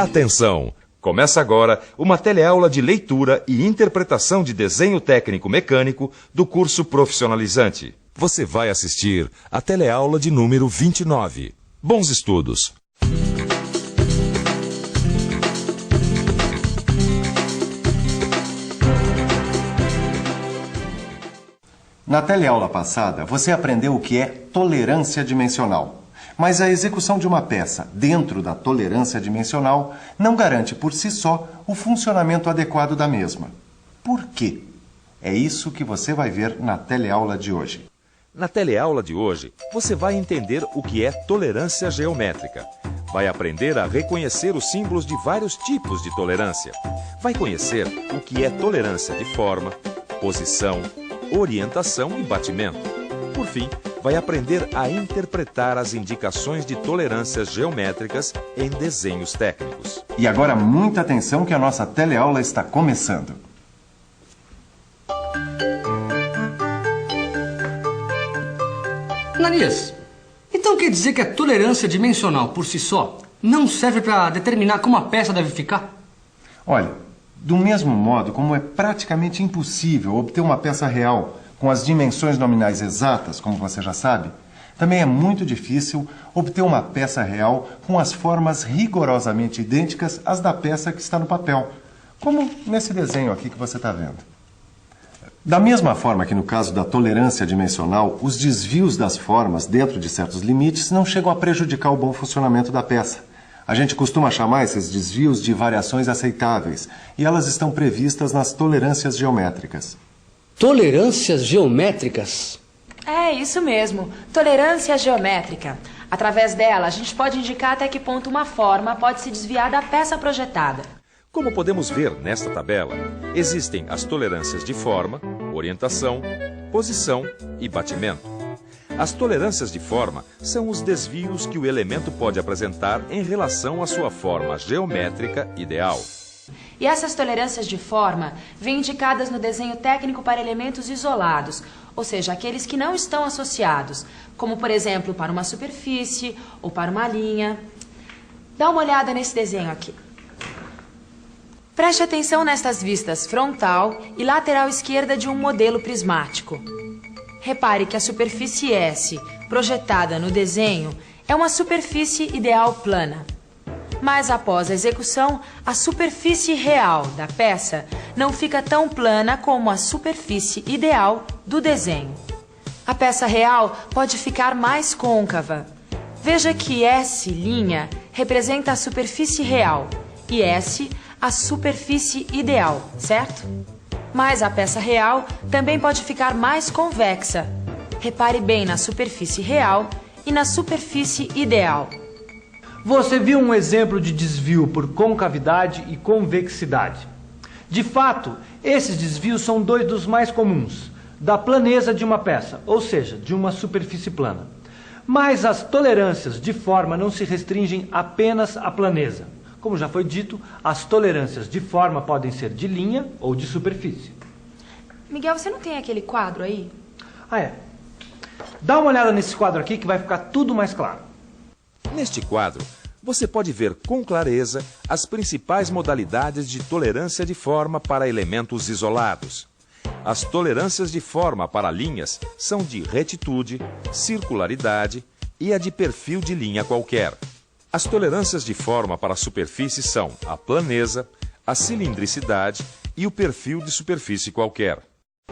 Atenção! Começa agora uma teleaula de leitura e interpretação de desenho técnico mecânico do curso profissionalizante. Você vai assistir a teleaula de número 29. Bons estudos! Na teleaula passada, você aprendeu o que é tolerância dimensional. Mas a execução de uma peça dentro da tolerância dimensional não garante por si só o funcionamento adequado da mesma. Por quê? É isso que você vai ver na teleaula de hoje. Na teleaula de hoje, você vai entender o que é tolerância geométrica. Vai aprender a reconhecer os símbolos de vários tipos de tolerância. Vai conhecer o que é tolerância de forma, posição, orientação e batimento. Por fim, vai aprender a interpretar as indicações de tolerâncias geométricas em desenhos técnicos. E agora muita atenção que a nossa teleaula está começando. Ananias, então quer dizer que a tolerância dimensional por si só não serve para determinar como a peça deve ficar? Olha, do mesmo modo como é praticamente impossível obter uma peça real com as dimensões nominais exatas, como você já sabe, também é muito difícil obter uma peça real com as formas rigorosamente idênticas às da peça que está no papel, como nesse desenho aqui que você está vendo. Da mesma forma que no caso da tolerância dimensional, os desvios das formas dentro de certos limites não chegam a prejudicar o bom funcionamento da peça. A gente costuma chamar esses desvios de variações aceitáveis, e elas estão previstas nas tolerâncias geométricas. Tolerâncias geométricas? É, isso mesmo. Tolerância geométrica. Através dela, a gente pode indicar até que ponto uma forma pode se desviar da peça projetada. Como podemos ver nesta tabela, existem as tolerâncias de forma, orientação, posição e batimento. As tolerâncias de forma são os desvios que o elemento pode apresentar em relação à sua forma geométrica ideal. E essas tolerâncias de forma vêm indicadas no desenho técnico para elementos isolados, ou seja, aqueles que não estão associados, como por exemplo para uma superfície ou para uma linha. Dá uma olhada nesse desenho aqui. Preste atenção nestas vistas frontal e lateral esquerda de um modelo prismático. Repare que a superfície S, projetada no desenho, é uma superfície ideal plana. Mas após a execução, a superfície real da peça não fica tão plana como a superfície ideal do desenho. A peça real pode ficar mais côncava. Veja que S' representa a superfície real e S a superfície ideal, certo? Mas a peça real também pode ficar mais convexa. Repare bem na superfície real e na superfície ideal. Você viu um exemplo de desvio por concavidade e convexidade. De fato, esses desvios são dois dos mais comuns, da planeza de uma peça, ou seja, de uma superfície plana. Mas as tolerâncias de forma não se restringem apenas à planeza. Como já foi dito, as tolerâncias de forma podem ser de linha ou de superfície. Miguel, você não tem aquele quadro aí? Ah, é. Dá uma olhada nesse quadro aqui que vai ficar tudo mais claro. Neste quadro, você pode ver com clareza as principais modalidades de tolerância de forma para elementos isolados. As tolerâncias de forma para linhas são de retitude, circularidade e a de perfil de linha qualquer. As tolerâncias de forma para superfície são a planeza, a cilindricidade e o perfil de superfície qualquer.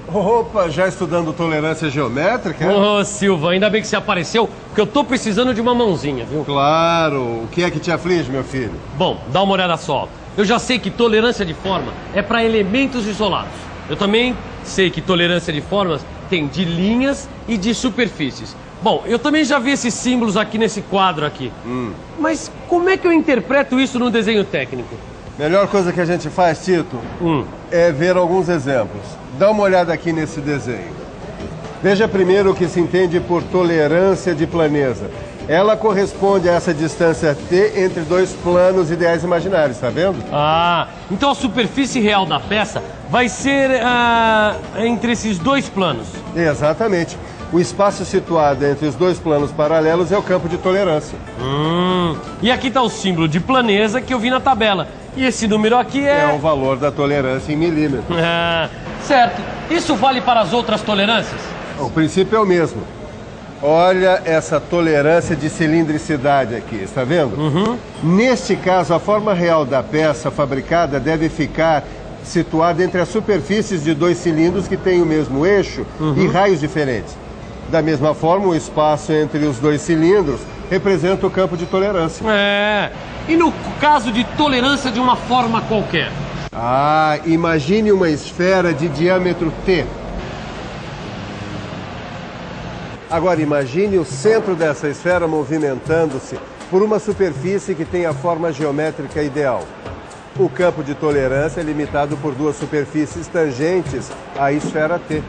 Opa, já estudando tolerância geométrica? Ô, Silva, ainda bem que você apareceu, porque eu tô precisando de uma mãozinha, viu? Claro. O que é que te aflige, meu filho? Bom, dá uma olhada só. Eu já sei que tolerância de forma é para elementos isolados. Eu também sei que tolerância de formas tem de linhas e de superfícies. Bom, eu também já vi esses símbolos aqui nesse quadro aqui. Mas como é que eu interpreto isso no desenho técnico? Melhor coisa que a gente faz, Tito, é ver alguns exemplos. Dá uma olhada aqui nesse desenho. Veja primeiro o que se entende por tolerância de planeza. Ela corresponde a essa distância T entre dois planos ideais imaginários, tá vendo? Ah, então a superfície real da peça vai ser entre esses dois planos. Exatamente. O espaço situado entre os dois planos paralelos é o campo de tolerância. E aqui está o símbolo de planeza que eu vi na tabela. E esse número aqui É o valor da tolerância em milímetros. Certo. Isso vale para as outras tolerâncias? O princípio é o mesmo. Olha essa tolerância de cilindricidade aqui, está vendo? Neste caso, a forma real da peça fabricada deve ficar situada entre as superfícies de dois cilindros que têm o mesmo eixo e raios diferentes. Da mesma forma, o espaço entre os dois cilindros representa o campo de tolerância. E no caso de tolerância de uma forma qualquer? Imagine uma esfera de diâmetro T. Agora, imagine o centro dessa esfera movimentando-se por uma superfície que tem a forma geométrica ideal. O campo de tolerância é limitado por duas superfícies tangentes à esfera T.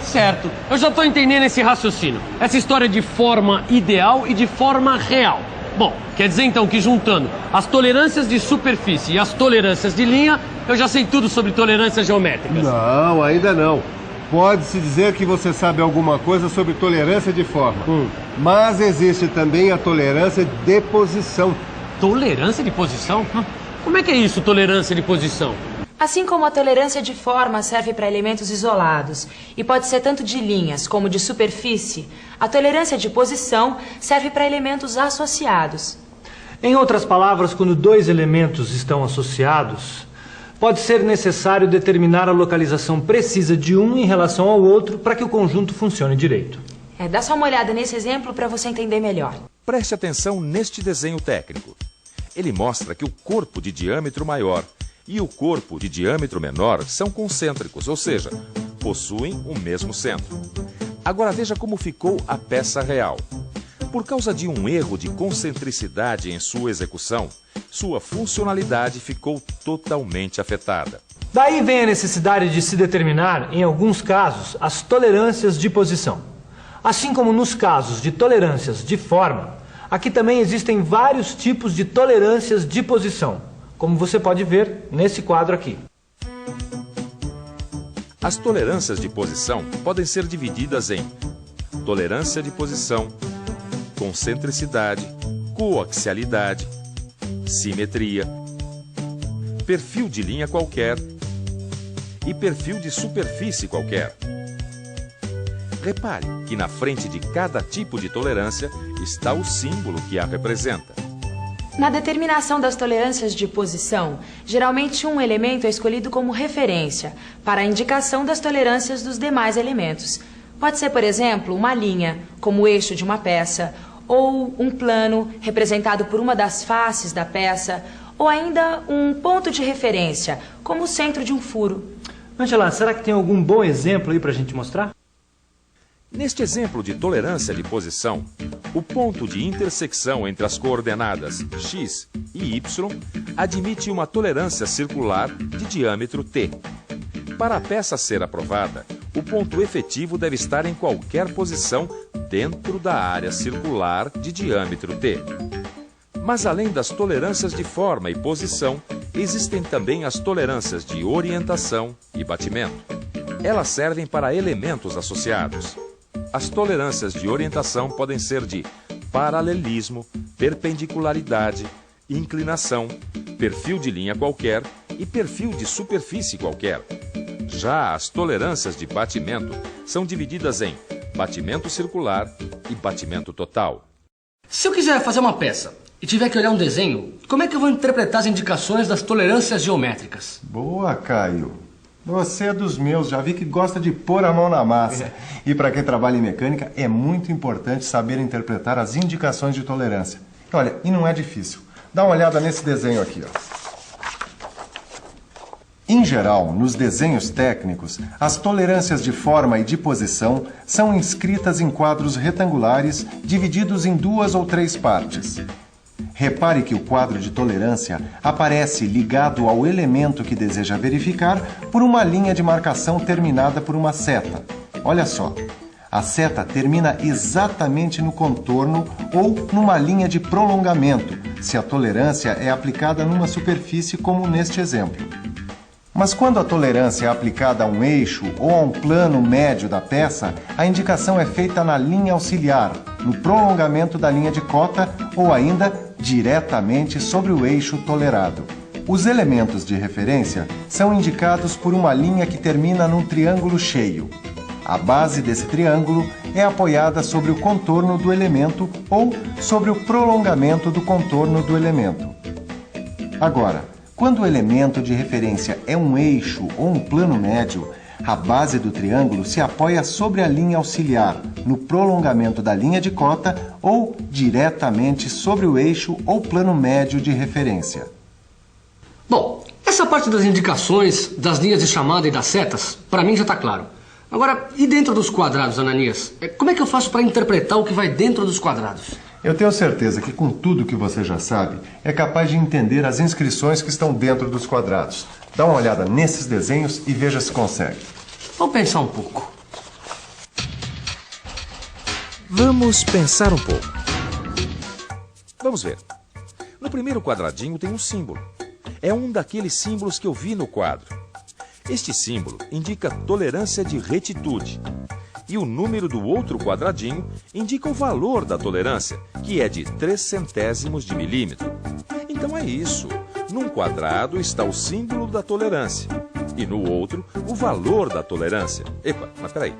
Certo. Eu já estou entendendo esse raciocínio. Essa história de forma ideal e de forma real. Bom, quer dizer então que juntando as tolerâncias de superfície e as tolerâncias de linha, eu já sei tudo sobre tolerâncias geométricas. Não, ainda não. Pode-se dizer que você sabe alguma coisa sobre tolerância de forma. Mas existe também a tolerância de posição. Tolerância de posição? Como é que é isso, tolerância de posição? Assim como a tolerância de forma serve para elementos isolados e pode ser tanto de linhas como de superfície, a tolerância de posição serve para elementos associados. Em outras palavras, quando dois elementos estão associados, pode ser necessário determinar a localização precisa de um em relação ao outro para que o conjunto funcione direito. Dá só uma olhada nesse exemplo para você entender melhor. Preste atenção neste desenho técnico. Ele mostra que o corpo de diâmetro maior e o corpo de diâmetro menor são concêntricos, ou seja, possuem o mesmo centro. Agora veja como ficou a peça real. Por causa de um erro de concentricidade em sua execução, sua funcionalidade ficou totalmente afetada. Daí vem a necessidade de se determinar, em alguns casos, as tolerâncias de posição. Assim como nos casos de tolerâncias de forma, aqui também existem vários tipos de tolerâncias de posição, como você pode ver nesse quadro aqui. As tolerâncias de posição podem ser divididas em tolerância de posição, concentricidade, coaxialidade, simetria, perfil de linha qualquer e perfil de superfície qualquer. Repare que na frente de cada tipo de tolerância está o símbolo que a representa. Na determinação das tolerâncias de posição, geralmente um elemento é escolhido como referência para a indicação das tolerâncias dos demais elementos. Pode ser, por exemplo, uma linha, como o eixo de uma peça, ou um plano representado por uma das faces da peça, ou ainda um ponto de referência, como o centro de um furo. Angela, será que tem algum bom exemplo aí para a gente mostrar? Neste exemplo de tolerância de posição, o ponto de intersecção entre as coordenadas x e y admite uma tolerância circular de diâmetro t. Para a peça ser aprovada, o ponto efetivo deve estar em qualquer posição dentro da área circular de diâmetro t. Mas além das tolerâncias de forma e posição, existem também as tolerâncias de orientação e batimento. Elas servem para elementos associados. As tolerâncias de orientação podem ser de paralelismo, perpendicularidade, inclinação, perfil de linha qualquer e perfil de superfície qualquer. Já as tolerâncias de batimento são divididas em batimento circular e batimento total. Se eu quiser fazer uma peça e tiver que olhar um desenho, como é que eu vou interpretar as indicações das tolerâncias geométricas? Boa, Caio. Você é dos meus, já vi que gosta de pôr a mão na massa. E para quem trabalha em mecânica, é muito importante saber interpretar as indicações de tolerância. Olha, e não é difícil. Dá uma olhada nesse desenho aqui, ó. Em geral, nos desenhos técnicos, as tolerâncias de forma e de posição são inscritas em quadros retangulares divididos em 2 ou 3 partes. Repare que o quadro de tolerância aparece ligado ao elemento que deseja verificar por uma linha de marcação terminada por uma seta. Olha só, a seta termina exatamente no contorno ou numa linha de prolongamento, se a tolerância é aplicada numa superfície como neste exemplo. Mas quando a tolerância é aplicada a um eixo ou a um plano médio da peça, a indicação é feita na linha auxiliar, no prolongamento da linha de cota ou ainda diretamente sobre o eixo tolerado. Os elementos de referência são indicados por uma linha que termina num triângulo cheio. A base desse triângulo é apoiada sobre o contorno do elemento ou sobre o prolongamento do contorno do elemento. Agora, quando o elemento de referência é um eixo ou um plano médio, a base do triângulo se apoia sobre a linha auxiliar, no prolongamento da linha de cota ou diretamente sobre o eixo ou plano médio de referência. Bom, essa parte das indicações, das linhas de chamada e das setas, para mim já está claro. Agora, e dentro dos quadrados, Ananias? Como é que eu faço para interpretar o que vai dentro dos quadrados? Eu tenho certeza que com tudo que você já sabe, é capaz de entender as inscrições que estão dentro dos quadrados. Dá uma olhada nesses desenhos e veja se consegue. Vamos pensar um pouco. Vamos pensar um pouco. Vamos ver. No primeiro quadradinho tem um símbolo. É um daqueles símbolos que eu vi no quadro. Este símbolo indica tolerância de retitude. E o número do outro quadradinho indica o valor da tolerância, que é de 0,03 de milímetro. Então é isso. Num quadrado está o símbolo da tolerância e no outro o valor da tolerância. Epa, mas peraí.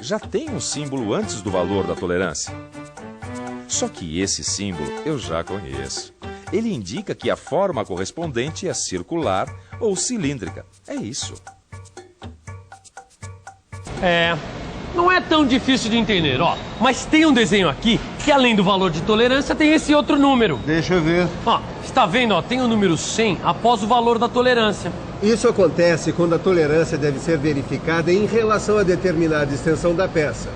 Já tem um símbolo antes do valor da tolerância. Só que esse símbolo eu já conheço. Ele indica que a forma correspondente é circular ou cilíndrica. É isso. Não é tão difícil de entender, ó. Mas tem um desenho aqui que, além do valor de tolerância, tem esse outro número. Deixa eu ver. Ó, está vendo, ó, tem o número 100 após o valor da tolerância. Isso acontece quando a tolerância deve ser verificada em relação a determinada extensão da peça.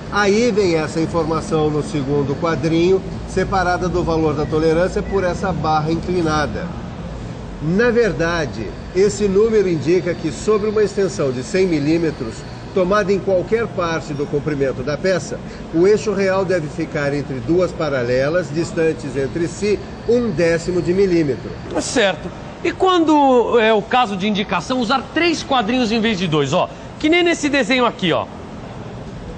Aí vem essa informação no segundo quadrinho, separada do valor da tolerância por essa barra inclinada. Na verdade, esse número indica que sobre uma extensão de 100 milímetros, tomada em qualquer parte do comprimento da peça, o eixo real deve ficar entre duas paralelas, distantes entre si 1/10 de milímetro. Certo. E quando é o caso de indicação, usar 3 quadrinhos em vez de 2, ó. Que nem nesse desenho aqui, ó.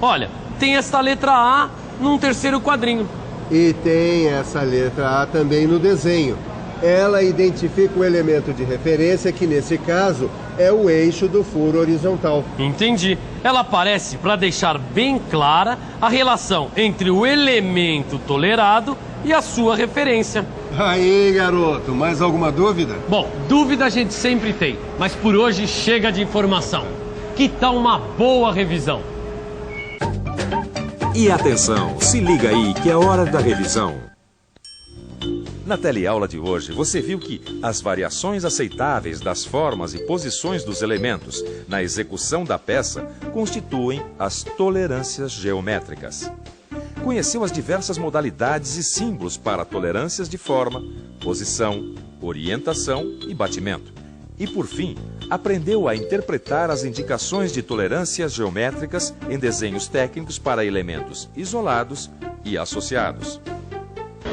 Olha, tem esta letra A num terceiro quadrinho. E tem essa letra A também no desenho. Ela identifica o elemento de referência, que nesse caso é o eixo do furo horizontal. Entendi. Ela aparece para deixar bem clara a relação entre o elemento tolerado e a sua referência. Aí, garoto, mais alguma dúvida? Bom, dúvida a gente sempre tem, mas por hoje chega de informação. Que tal uma boa revisão? E atenção, se liga aí que é hora da revisão. Na teleaula de hoje, você viu que as variações aceitáveis das formas e posições dos elementos na execução da peça constituem as tolerâncias geométricas. Conheceu as diversas modalidades e símbolos para tolerâncias de forma, posição, orientação e batimento. E, por fim, aprendeu a interpretar as indicações de tolerâncias geométricas em desenhos técnicos para elementos isolados e associados.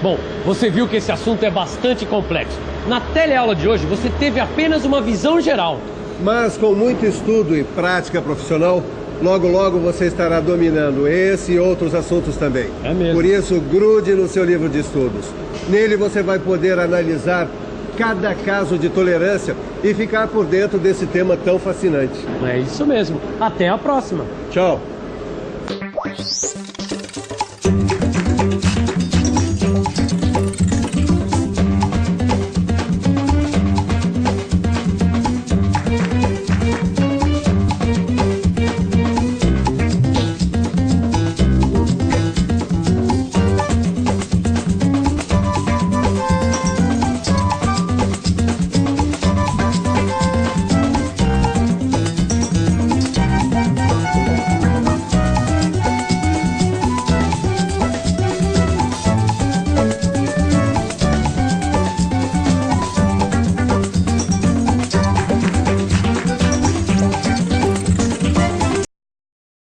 Bom, você viu que esse assunto é bastante complexo. Na teleaula de hoje, você teve apenas uma visão geral. Mas com muito estudo e prática profissional, logo logo você estará dominando esse e outros assuntos também. É mesmo. Por isso, grude no seu livro de estudos. Nele você vai poder analisar cada caso de tolerância e ficar por dentro desse tema tão fascinante. É isso mesmo. Até a próxima. Tchau.